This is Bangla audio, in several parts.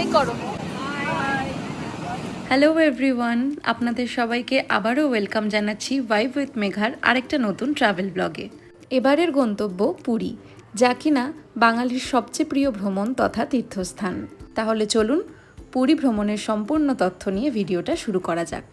হাই করো। হ্যালো এভরিওয়ান, আপনাদের সবাইকে আবারও ওয়েলকাম জানাচ্ছি ভাইব উইথ মেঘার আরেকটা নতুন ট্রাভেল ব্লগে। এবারের গন্তব্য পুরী, যা কিনা বাঙালির সবচেয়ে প্রিয় ভ্রমণ তথা তীর্থস্থান। তাহলে চলুন পুরী ভ্রমণের সম্পূর্ণ তথ্য নিয়ে ভিডিওটা শুরু করা যাক।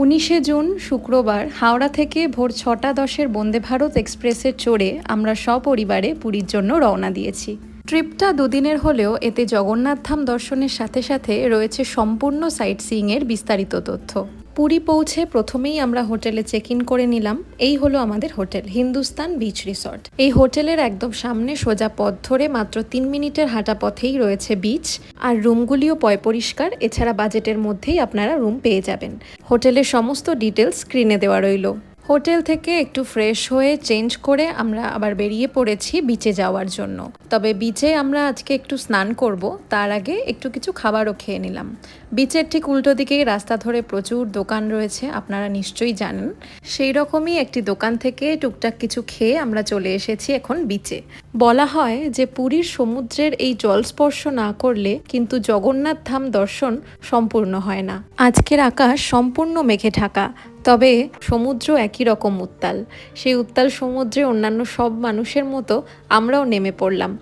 19শে জুন শুক্রবার হাওড়া থেকে ভোর 6:10 বন্দে ভারত এক্সপ্রেসে চড়ে আমরা সপরিবারে পুরীর জন্য রওনা দিয়েছি। ট্রিপটা দুদিনের হলেও এতে জগন্নাথ ধাম দর্শনের সাথে সাথে রয়েছে সম্পূর্ণ সাইট সিইংয়ের বিস্তারিত তথ্য। পুরী পৌঁছে প্রথমেই আমরা হোটেলে চেক ইন করে নিলাম। এই হলো আমাদের হোটেল, হিন্দুস্তান বিচ রিসর্ট। এই হোটেলের একদম সামনে সোজা পথ ধরে মাত্র 3 মিনিটের হাঁটা পথেই রয়েছে বিচ, আর রুমগুলিও পরিষ্কার। এছাড়া বাজেটের মধ্যেই আপনারা রুম পেয়ে যাবেন। হোটেলের সমস্ত ডিটেলস স্ক্রিনে দেওয়া রইল। হোটেল থেকে একটু ফ্রেশ হয়ে চেঞ্জ করে আমরা আবার বেরিয়ে পড়েছি বিচে যাওয়ার জন্য। তবে বিচে আমরা আজকে একটু স্নান করব, তার আগে একটু কিছু খাবারও খেয়ে নিলাম। বিচের ঠিক উল্টো দিকেই রাস্তা ধরে প্রচুর দোকান রয়েছে, আপনারা নিশ্চয়ই জানেন। সেই রকমই একটি দোকান থেকে টুকটাক কিছু খেয়ে আমরা চলে এসেছি এখন বিচে। বলা হয় যে পুরীর সমুদ্রের এই জলস্পর্শ না করলে কিন্তু জগন্নাথ ধাম দর্শন সম্পূর্ণ হয় না। আজকের আকাশ সম্পূর্ণ মেঘে ঢাকা, তবে সমুদ্র একই রকম উত্তাল। সেই উত্তাল সমুদ্রে অন্যান্য সব মানুষের মতো আমরাও নেমে পড়লাম।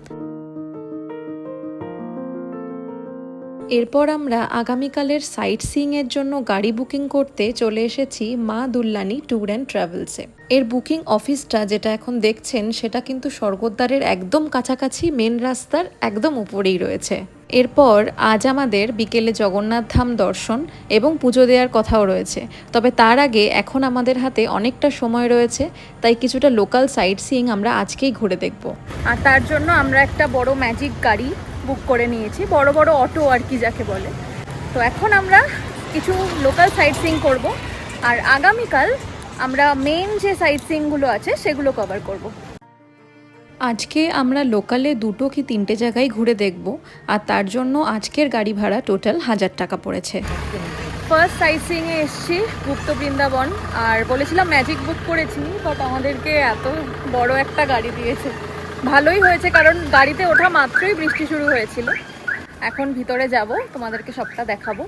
এরপর আমরা আগামীকালের সাইট সিইংয়ের জন্য গাড়ি বুকিং করতে চলে এসেছি মা দুল্লানি ট্যুর অ্যান্ড ট্রাভেলসে। এর বুকিং অফিসটা যেটা এখন দেখছেন সেটা কিন্তু স্বর্গদ্বারের একদম কাছাকাছি, মেন রাস্তার একদম উপরেই রয়েছে। এরপর আজ আমাদের বিকেলে জগন্নাথ ধাম দর্শন এবং পুজো দেওয়ার কথাও রয়েছে। তবে তার আগে এখন আমাদের হাতে অনেকটা সময় রয়েছে, তাই কিছুটা লোকাল সাইট সিইং আমরা আজকেই ঘুরে দেখব। আর তার জন্য আমরা একটা বড় ম্যাজিক গাড়ি বুক করে নিয়েছি, বড় বড় অটো আর কি যাকে বলে। তো এখন আমরা কিছু লোকাল সাইট সিইং করব, আর আগামীকাল আমরা মেন যে সাইট সিইংগুলো আছে সেগুলো কভার করব। আজকে আমরা লোকালে 2 কি 3টে জায়গায় ঘুরে দেখব, আর তার জন্য আজকের গাড়ি ভাড়া টোটাল 1000 টাকা পড়েছে। ফার্স্ট সাইট সিইংয়ে এসেছি গুপ্ত বৃন্দাবন, আর বলেছিলাম ম্যাজিক বুক করেছি, বাট আমাদেরকে এত বড় একটা গাড়ি দিয়েছে। ভালোই হয়েছে, কারণ গাড়িতে ওঠা মাত্রই বৃষ্টি শুরু হয়েছিল। এখন ভিতরে যাব, তোমাদেরকে সবটা দেখাবো।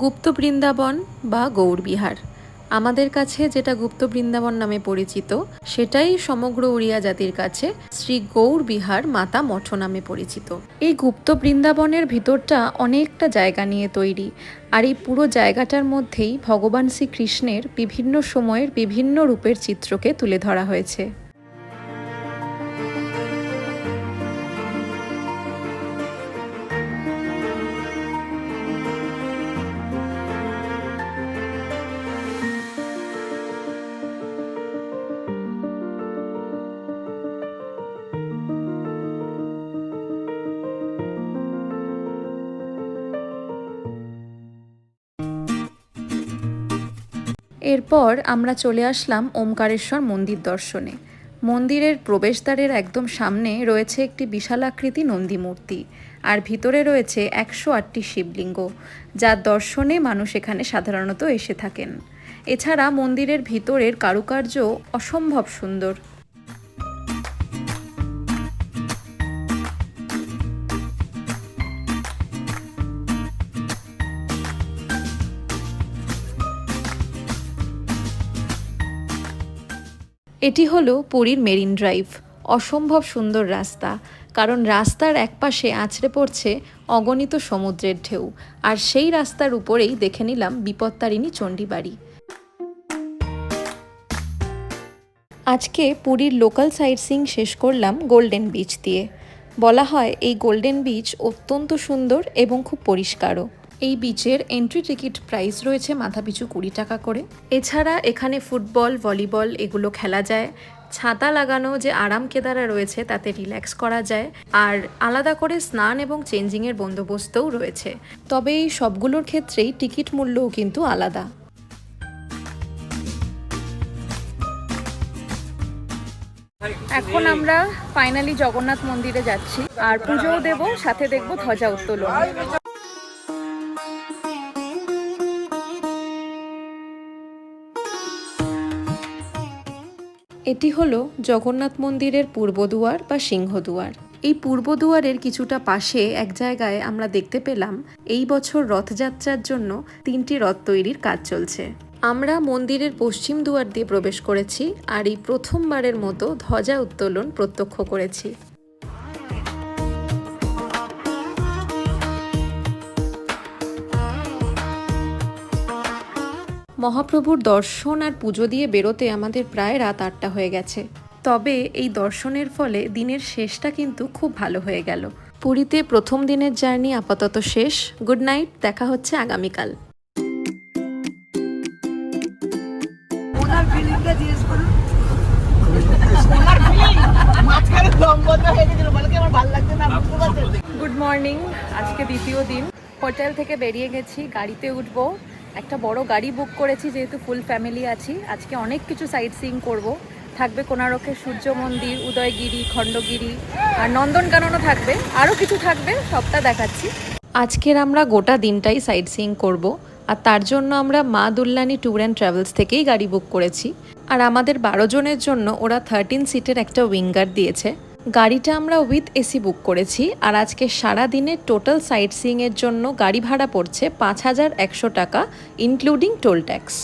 গুপ্ত বৃন্দাবন বা গৌড়বিহার, আমাদের কাছে যেটা গুপ্ত বৃন্দাবন নামে পরিচিত, সেটাই সমগ্র উড়িয়া জাতির কাছে শ্রী গৌড়বিহার মাতা মঠ নামে পরিচিত। এই গুপ্ত বৃন্দাবনের ভিতরটা অনেকটা জায়গা নিয়ে তৈরি, আর এই পুরো জায়গাটার মধ্যেই ভগবান শ্রীকৃষ্ণের বিভিন্ন সময়ের বিভিন্ন রূপের চিত্রকে তুলে ধরা হয়েছে। এরপর আমরা চলে আসলাম ওমকারেশ্বর মন্দির দর্শনে। মন্দিরের প্রবেশদ্বারের একদম সামনে রয়েছে একটি বিশালাকৃতি নন্দী মূর্তি, আর ভিতরে রয়েছে 108টি শিবলিঙ্গ, যার দর্শনে মানুষ এখানে সাধারণত এসে থাকেন। এছাড়া মন্দিরের ভিতরের কারুকার্য অসম্ভব সুন্দর। এটি হলো পুরীর মেরিন ড্রাইভ। অসম্ভব সুন্দর রাস্তা, কারণ রাস্তার একপাশে আছড়ে পড়ছে অগণিত সমুদ্রের ঢেউ, আর সেই রাস্তার উপরেই দেখে নিলাম বিপত্তারিণী চণ্ডীবাড়ি। আজকে পুরীর লোকাল সাইট সিইং শেষ করলাম গোল্ডেন বিচ দিয়ে। বলা হয় এই গোল্ডেন বিচ অত্যন্ত সুন্দর এবং খুব পরিষ্কারও। এই বিচের এন্ট্রি টিকিট প্রাইস রয়েছে মাথাপিছু 20 টাকা করে। এছাড়া এখানে ফুটবল, ভলিবল এগুলো খেলা যায়। ছাতা লাগানো যে আরাম কেদারা রয়েছে তাতে রিল্যাক্স করা যায়, আর আলাদা করে স্নান এবং চেঞ্জিংয়ের বন্দোবস্তও রয়েছে। তবে এই সবগুলোর ক্ষেত্রেই টিকিট মূল্যও কিন্তু আলাদা। এখন আমরা ফাইনালি জগন্নাথ মন্দিরে যাচ্ছি, আর পুজোও দেব, সাথে দেখব ধ্বজা উত্তোলন। এটি হলো জগন্নাথ মন্দিরের পূর্বদুয়ার বা সিংহদুয়ার। এই পূর্বদুয়ারের কিছুটা পাশে এক জায়গায় আমরা দেখতে পেলাম এই বছর রথযাত্রার জন্য 3টি রথ তৈরির কাজ চলছে। আমরা মন্দিরের পশ্চিম দুয়ার দিয়ে প্রবেশ করেছি আর এই প্রথমবারের মতো ধ্বজা উত্তোলন প্রত্যক্ষ করেছি। মহাপ্রভুর দর্শন আর পুজো দিয়ে বেরোতে আমাদের প্রায় রাত 8টা হয়ে গেছে। তবে এই দর্শনের ফলে দিনের শেষটা কিন্তু খুব ভালো হয়ে গেল। পুরীতে প্রথম দিনের জার্নি আপাতত শেষ। গুড নাইট, দেখা হচ্ছে আগামীকাল। গুড মর্নিং, আজকে দ্বিতীয় দিন। হোটেল থেকে বেরিয়ে গেছি, গাড়িতে উঠবো। একটা বড় গাড়ি বুক করেছি যেহেতু ফুল ফ্যামিলি আছি। আজকে অনেক কিছু সাইট সিইং করবো। থাকবে কোণারকের সূর্য মন্দির, উদয়গিরি, খণ্ডগিরি আর নন্দনকাননও থাকবে, আরও কিছু থাকবে, সবটা দেখাচ্ছি। আজকের আমরা গোটা দিনটাই সাইট সিইং করবো আর তার জন্য আমরা মা দুল্লানি ট্যুর অ্যান্ড ট্রাভেলস থেকেই গাড়ি বুক করেছি। আর আমাদের 12 জনের জন্য ওরা 13 সিটের একটা উইঙ্গার দিয়েছে। গাড়িটা আমরা উইথ এসি বুক করেছি। আর আজকে সারা দিনের টোটাল সাইট সিইংয়ের জন্য গাড়ি ভাড়া পড়ছে 5100 টাকা ইনক্লুডিং টোল ট্যাক্স।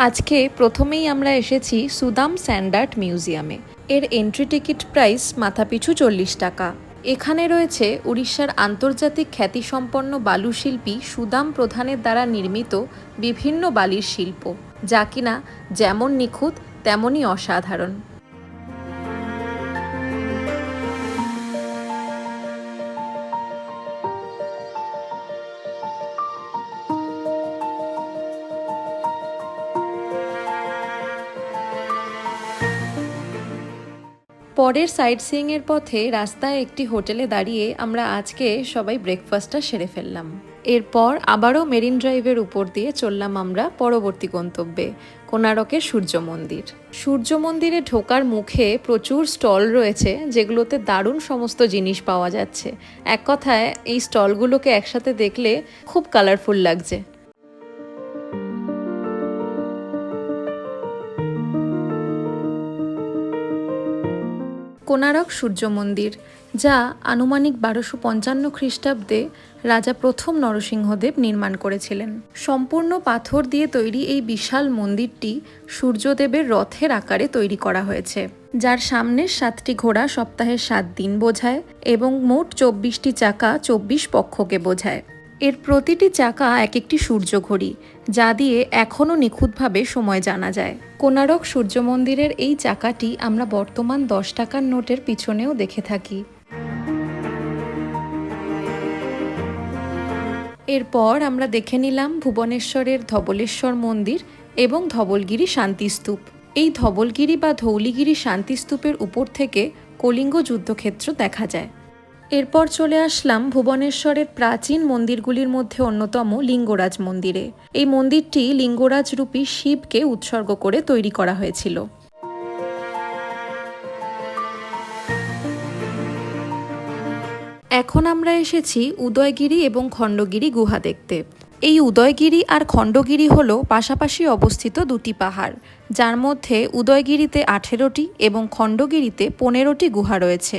আজকে প্রথমেই আমরা এসেছি সুদাম স্যান্ড আর্ট মিউজিয়ামে। এর এন্ট্রি টিকিট প্রাইস মাথাপিছু 40 টাকা। এখানে রয়েছে উড়িষ্যার আন্তর্জাতিক খ্যাতিসম্পন্ন বালুশিল্পী সুদাম প্রধানের দ্বারা নির্মিত বিভিন্ন বালির শিল্প, যা কিনা যেমন নিখুঁত তেমনই অসাধারণ। পরের সাইট সিইংয়ের পথে রাস্তায় একটি হোটেলে দাঁড়িয়ে আমরা আজকে সবাই ব্রেকফাস্টটা সেরে ফেললাম। এরপর আবারও মেরিন ড্রাইভের উপর দিয়ে চললাম আমরা পরবর্তী গন্তব্যে, কোণারকের সূর্য মন্দির। সূর্য মন্দিরে ঢোকার মুখে প্রচুর স্টল রয়েছে যেগুলোতে দারুণ সমস্ত জিনিস পাওয়া যাচ্ছে। এক কথায় এই স্টলগুলোকে একসাথে দেখলে খুব কালারফুল লাগছে। কোণারক সূর্য মন্দির, যা আনুমানিক 1255 খ্রিস্টাব্দে রাজা প্রথম নরসিংহদেব নির্মাণ করেছিলেন। সম্পূর্ণ পাথর দিয়ে তৈরি এই বিশাল মন্দিরটি সূর্যদেবের রথের আকারে তৈরি করা হয়েছে, যার সামনের 7টি ঘোড়া সপ্তাহের 7 দিন বোঝায় এবং মোট 24টি চাকা 24 পক্ষকে বোঝায়। এর প্রতিটি চাকা এক একটি সূর্য ঘড়ি, যা দিয়ে এখনও নিখুঁতভাবে সময় জানা যায়। কোণারক সূর্য মন্দিরের এই চাকাটি আমরা বর্তমান 10 টাকার নোটের পিছনেও দেখে থাকি। এরপর আমরা দেখে নিলাম ভুবনেশ্বরের ধবলেশ্বর মন্দির এবং ধবলগিরি শান্তিস্তূপ। এই ধবলগিরি বা ধৌলিগিরি শান্তিস্তূপের উপর থেকে কলিঙ্গ যুদ্ধক্ষেত্র দেখা যায়। এরপর চলে আসলাম ভুবনেশ্বরের প্রাচীন মন্দিরগুলির মধ্যে অন্যতম লিঙ্গরাজ মন্দিরে। এই মন্দিরটি লিঙ্গরাজ রূপী শিবকে উৎসর্গ করে তৈরি করা হয়েছিল। এখন আমরা এসেছি উদয়গিরি এবং খণ্ডগিরি গুহা দেখতে। এই উদয়গিরি আর খণ্ডগিরি হল পাশাপাশি অবস্থিত দুটি পাহাড়, যার মধ্যে উদয়গিরিতে 18টি এবং খণ্ডগিরিতে 15টি গুহা রয়েছে।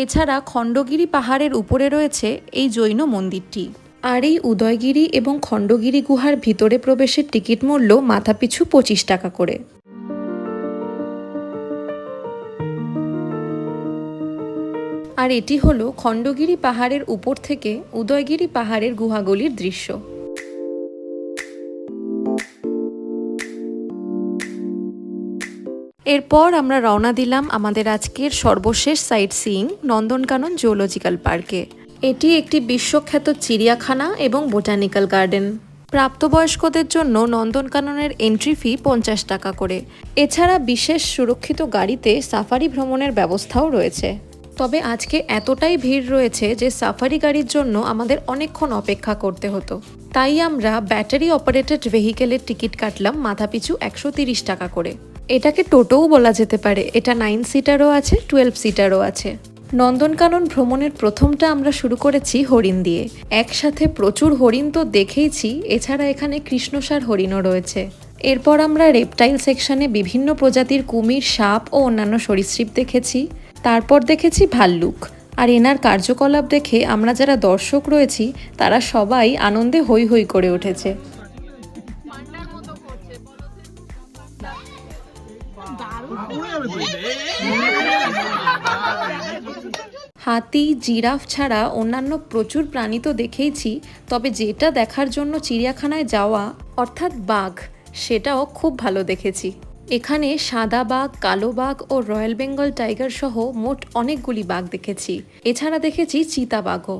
এছাড়া খণ্ডগিরি পাহাড়ের উপরে রয়েছে এই জৈন মন্দিরটি। আর এই উদয়গিরি এবং খণ্ডগিরি গুহার ভিতরে প্রবেশের টিকিট মূল্য মাথাপিছু 25 টাকা করে। আর এটি হলো খণ্ডগিরি পাহাড়ের উপর থেকে উদয়গিরি পাহাড়ের গুহাগুলির দৃশ্য। এরপর আমরা রওনা দিলাম আমাদের আজকের সর্বশেষ সাইট সিইং নন্দনকানন জুওলজিক্যাল পার্কে। এটি একটি বিশ্বখ্যাত চিড়িয়াখানা এবং বোটানিক্যাল গার্ডেন। প্রাপ্তবয়স্কদের জন্য নন্দনকাননের এন্ট্রি ফি 50 টাকা করে। এছাড়া বিশেষ সুরক্ষিত গাড়িতে সাফারি ভ্রমণের ব্যবস্থাও রয়েছে। তবে আজকে এতটাই ভিড় রয়েছে যে সাফারি গাড়ির জন্য আমাদের অনেকক্ষণ অপেক্ষা করতে হতো। তাই আমরা ব্যাটারি অপারেটেড ভেহিকেলের টিকিট কাটলাম মাথাপিছু 130 টাকা করে। এটাকে টোটোও বলা যেতে পারে। এটা 9 সিটারও আছে, 12 সিটারও আছে। নন্দনকানন ভ্রমণের প্রথমটা আমরা শুরু করেছি হরিণ দিয়ে। একসাথে প্রচুর হরিণ তো দেখেইছি, এছাড়া এখানে কৃষ্ণসার হরিণও রয়েছে। এরপর আমরা রেপটাইল সেকশনে বিভিন্ন প্রজাতির কুমির, সাপ ও অন্যান্য সরীসৃপ দেখেছি। তারপর দেখেছি ভাল্লুক। আর এনার কার্যকলাপ দেখে আমরা যারা দর্শক রয়েছি তারা সবাই আনন্দে হৈ হৈ করে উঠেছে। হাতি, জিরাফ ছাড়া অন্যান্য প্রচুর প্রাণী তো দেখেইছি, তবে যেটা দেখার জন্য চিড়িয়াখানায় যাওয়া অর্থাৎ বাঘ, সেটাও খুব ভালো দেখেছি। এখানে সাদা বাঘ, কালো বাঘ ও রয়্যাল বেঙ্গল টাইগার সহ মোট অনেকগুলি বাঘ দেখেছি। এছাড়া দেখেছি চিতাবাঘও।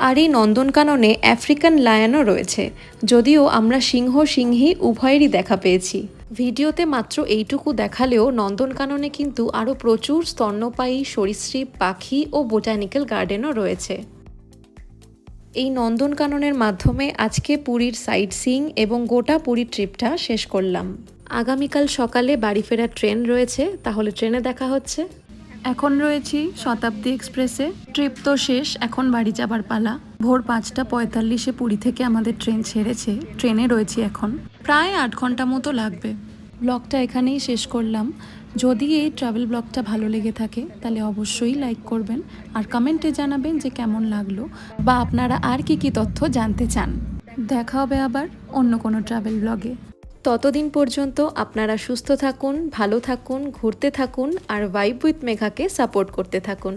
আর এই নন্দনকাননে আফ্রিকান লায়নও রয়েছে, যদিও আমরা সিংহ সিংহী উভয়েরই দেখা পেয়েছি। ভিডিওতে মাত্র এইটুকু দেখালেও নন্দনকাননে কিন্তু আরও প্রচুর স্তন্যপায়ী, সরীসৃপ, পাখি ও বোটানিক্যাল গার্ডেনও রয়েছে। এই নন্দনকাননের মাধ্যমে আজকে পুরীর সাইট সিইং এবং গোটা পুরীর ট্রিপটা শেষ করলাম। আগামীকাল সকালে বাড়ি ফেরার ট্রেন রয়েছে, তাহলে ট্রেনে দেখা হচ্ছে। এখন রয়েছি শতাব্দী এক্সপ্রেসে। ট্রিপ তো শেষ, এখন বাড়ি যাবার পালা। ভোর 5:45 পুরী থেকে আমাদের ট্রেন ছেড়েছে। ট্রেনে রয়েছি এখন, প্রায় 8 ঘন্টা মতো লাগবে। ব্লগটা এখানেই শেষ করলাম। যদি এই ট্রাভেল ব্লগটা ভালো লেগে থাকে তাহলে অবশ্যই লাইক করবেন আর কমেন্টে জানাবেন যে কেমন লাগলো বা আপনারা আর কি তথ্য জানতে চান। দেখা হবে আবার অন্য কোনো ট্রাভেল ব্লগে। ততদিন পর্যন্ত আপনারা সুস্থ থাকুন, ভালো থাকুন, ঘুরতে থাকুন আর ভাইব উইথ মেঘাকে সাপোর্ট করতে থাকুন।